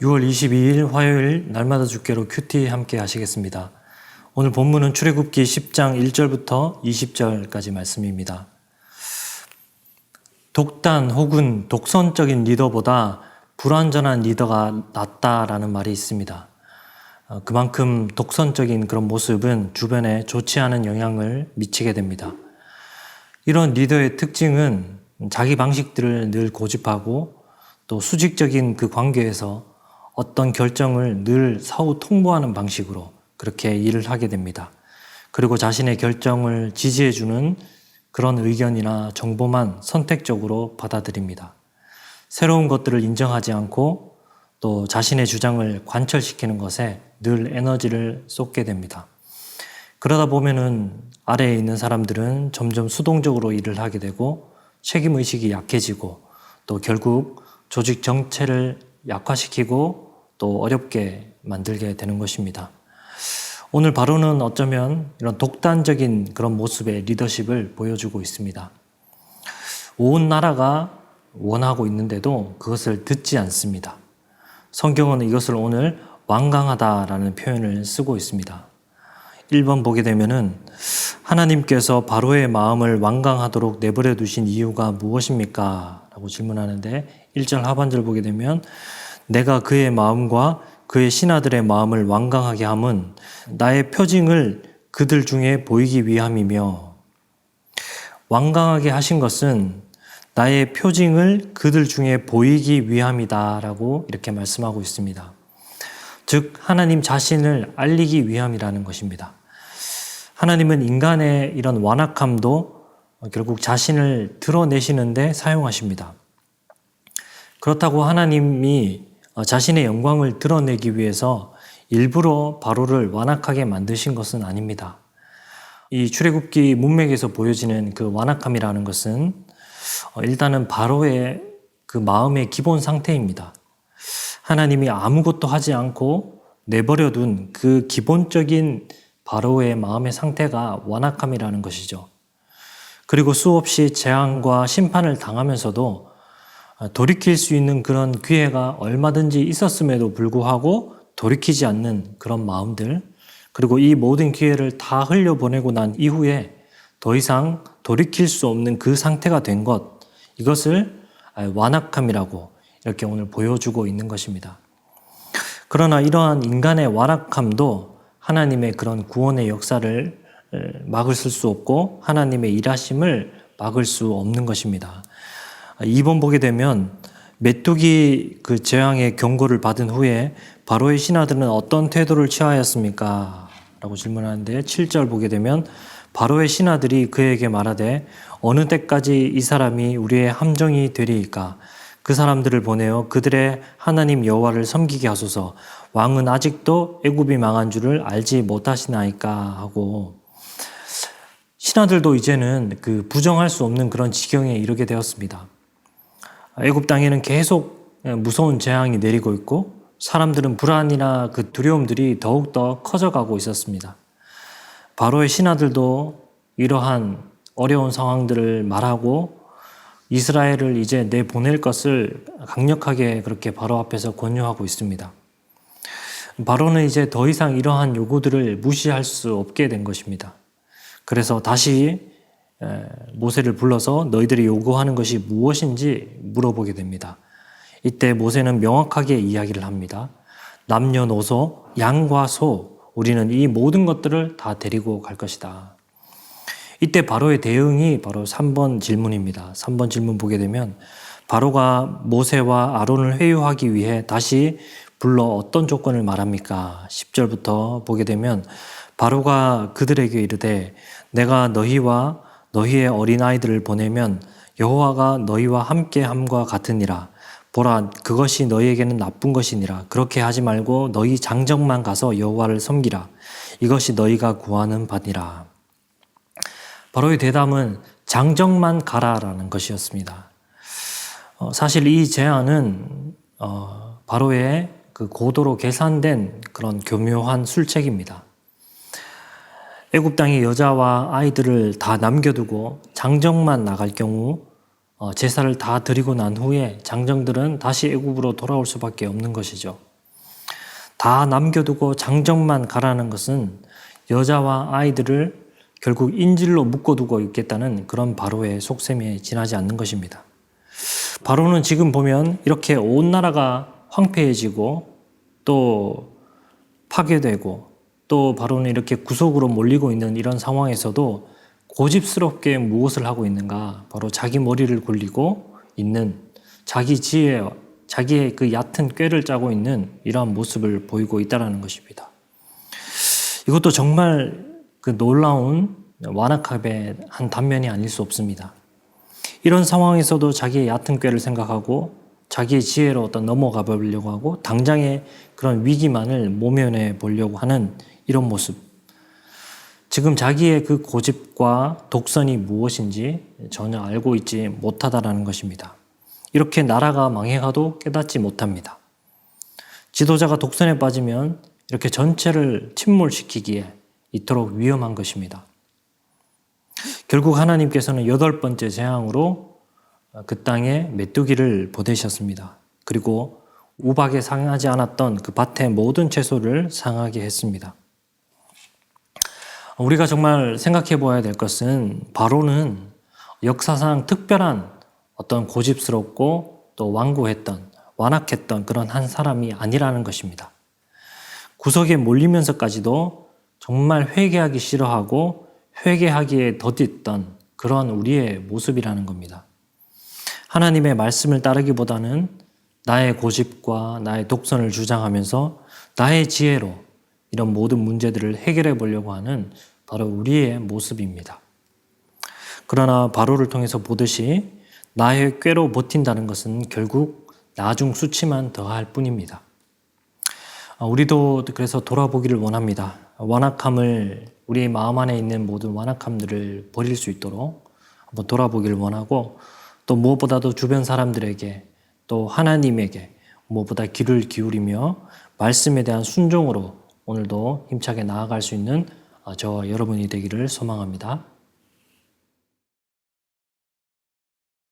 6월 22일 화요일 날마다 주께로 큐티 함께 하시겠습니다. 오늘 본문은 출애굽기 10장 1절부터 20절까지 말씀입니다. 독단 혹은 독선적인 리더보다 불완전한 리더가 낫다라는 말이 있습니다. 그만큼 독선적인 그런 모습은 주변에 좋지 않은 영향을 미치게 됩니다. 이런 리더의 특징은 자기 방식들을 늘 고집하고 또 수직적인 그 관계에서 어떤 결정을 늘 사후 통보하는 방식으로 그렇게 일을 하게 됩니다. 그리고 자신의 결정을 지지해주는 그런 의견이나 정보만 선택적으로 받아들입니다. 새로운 것들을 인정하지 않고 또 자신의 주장을 관철시키는 것에 늘 에너지를 쏟게 됩니다. 그러다 보면은 아래에 있는 사람들은 점점 수동적으로 일을 하게 되고 책임의식이 약해지고 또 결국 조직 정체를 약화시키고 또 어렵게 만들게 되는 것입니다. 오늘 바로는 어쩌면 이런 독단적인 그런 모습의 리더십을 보여주고 있습니다. 온 나라가 원하고 있는데도 그것을 듣지 않습니다. 성경은 이것을 오늘 완강하다라는 표현을 쓰고 있습니다. 1번 보게 되면은 하나님께서 바로의 마음을 완강하도록 내버려 두신 이유가 무엇입니까? 라고 질문하는데 1절 하반절 보게 되면 내가 그의 마음과 그의 신하들의 마음을 완강하게 함은 나의 표징을 그들 중에 보이기 위함이며, 완강하게 하신 것은 나의 표징을 그들 중에 보이기 위함이다 라고 이렇게 말씀하고 있습니다. 즉 하나님 자신을 알리기 위함이라는 것입니다. 하나님은 인간의 이런 완악함도 결국 자신을 드러내시는데 사용하십니다. 그렇다고 하나님이 자신의 영광을 드러내기 위해서 일부러 바로를 완악하게 만드신 것은 아닙니다. 이 출애굽기 문맥에서 보여지는 그 완악함이라는 것은 일단은 바로의 그 마음의 기본 상태입니다. 하나님이 아무것도 하지 않고 내버려둔 그 기본적인 바로의 마음의 상태가 완악함이라는 것이죠. 그리고 수없이 재앙과 심판을 당하면서도 돌이킬 수 있는 그런 기회가 얼마든지 있었음에도 불구하고 돌이키지 않는 그런 마음들, 그리고 이 모든 기회를 다 흘려보내고 난 이후에 더 이상 돌이킬 수 없는 그 상태가 된 것, 이것을 완악함이라고 이렇게 오늘 보여주고 있는 것입니다. 그러나 이러한 인간의 완악함도 하나님의 그런 구원의 역사를 막을 수 없고 하나님의 일하심을 막을 수 없는 것입니다. 2번 보게 되면 메뚜기 그 재앙의 경고를 받은 후에 바로의 신하들은 어떤 태도를 취하였습니까? 라고 질문하는데 7절 보게 되면 바로의 신하들이 그에게 말하되 어느 때까지 이 사람이 우리의 함정이 되리이까? 그 사람들을 보내어 그들의 하나님 여호와를 섬기게 하소서. 왕은 아직도 애굽이 망한 줄을 알지 못하시나이까? 하고, 신하들도 이제는 그 부정할 수 없는 그런 지경에 이르게 되었습니다. 애굽 땅에는 계속 무서운 재앙이 내리고 있고 사람들은 불안이나 그 두려움들이 더욱더 커져가고 있었습니다. 바로의 신하들도 이러한 어려운 상황들을 말하고 이스라엘을 이제 내보낼 것을 강력하게 그렇게 바로 앞에서 권유하고 있습니다. 바로는 이제 더 이상 이러한 요구들을 무시할 수 없게 된 것입니다. 그래서 다시 모세를 불러서 너희들이 요구하는 것이 무엇인지 물어보게 됩니다. 이때 모세는 명확하게 이야기를 합니다. 남녀노소, 양과 소, 우리는 이 모든 것들을 다 데리고 갈 것이다. 이때 바로의 대응이 바로 3번 질문입니다. 3번 질문 보게 되면 바로가 모세와 아론을 회유하기 위해 다시 불러 어떤 조건을 말합니까? 10절부터 보게 되면 바로가 그들에게 이르되 내가 너희와 너희의 어린아이들을 보내면 여호와가 너희와 함께함과 같으니라. 보라, 그것이 너희에게는 나쁜 것이니라. 그렇게 하지 말고 너희 장정만 가서 여호와를 섬기라. 이것이 너희가 구하는 바니라. 바로의 대답은 장정만 가라라는 것이었습니다. 사실 이 제안은 바로의 그 고도로 계산된 그런 교묘한 술책입니다. 애굽 땅의 여자와 아이들을 다 남겨두고 장정만 나갈 경우 제사를 다 드리고 난 후에 장정들은 다시 애굽으로 돌아올 수밖에 없는 것이죠. 다 남겨두고 장정만 가라는 것은 여자와 아이들을 결국 인질로 묶어두고 있겠다는 그런 바로의 속셈에 지나지 않는 것입니다. 바로는 지금 보면 이렇게 온 나라가 황폐해지고 또 파괴되고 또 바로는 이렇게 구속으로 몰리고 있는 이런 상황에서도 고집스럽게 무엇을 하고 있는가? 바로 자기 머리를 굴리고 있는 자기 지혜, 자기의 그 얕은 꾀를 짜고 있는 이러한 모습을 보이고 있다는 것입니다. 이것도 정말 그 놀라운 완악함의 한 단면이 아닐 수 없습니다. 이런 상황에서도 자기의 얕은 꾀를 생각하고 자기의 지혜로 어떤 넘어가 보려고 하고 당장의 그런 위기만을 모면해 보려고 하는 이런 모습. 지금 자기의 그 고집과 독선이 무엇인지 전혀 알고 있지 못하다라는 것입니다. 이렇게 나라가 망해가도 깨닫지 못합니다. 지도자가 독선에 빠지면 이렇게 전체를 침몰시키기에 이토록 위험한 것입니다. 결국 하나님께서는 8번째 재앙으로 그 땅에 메뚜기를 보내셨습니다. 그리고 우박에 상하지 않았던 그 밭의 모든 채소를 상하게 했습니다. 우리가 정말 생각해 보아야 될 것은 바로는 역사상 특별한 어떤 고집스럽고 또 완고했던, 완악했던 그런 한 사람이 아니라는 것입니다. 구석에 몰리면서까지도 정말 회개하기 싫어하고 회개하기에 더뎠던 그런 우리의 모습이라는 겁니다. 하나님의 말씀을 따르기보다는 나의 고집과 나의 독선을 주장하면서 나의 지혜로 이런 모든 문제들을 해결해 보려고 하는 바로 우리의 모습입니다. 그러나 바로를 통해서 보듯이 나의 꾀로 버틴다는 것은 결국 나중 수치만 더할 뿐입니다. 우리도 그래서 돌아보기를 원합니다. 완악함을 우리의 마음 안에 있는 모든 완악함들을 버릴 수 있도록 한번 돌아보기를 원하고 또 무엇보다도 주변 사람들에게 또 하나님에게 무엇보다 귀를 기울이며 말씀에 대한 순종으로 오늘도 힘차게 나아갈 수 있는 저와 여러분이 되기를 소망합니다.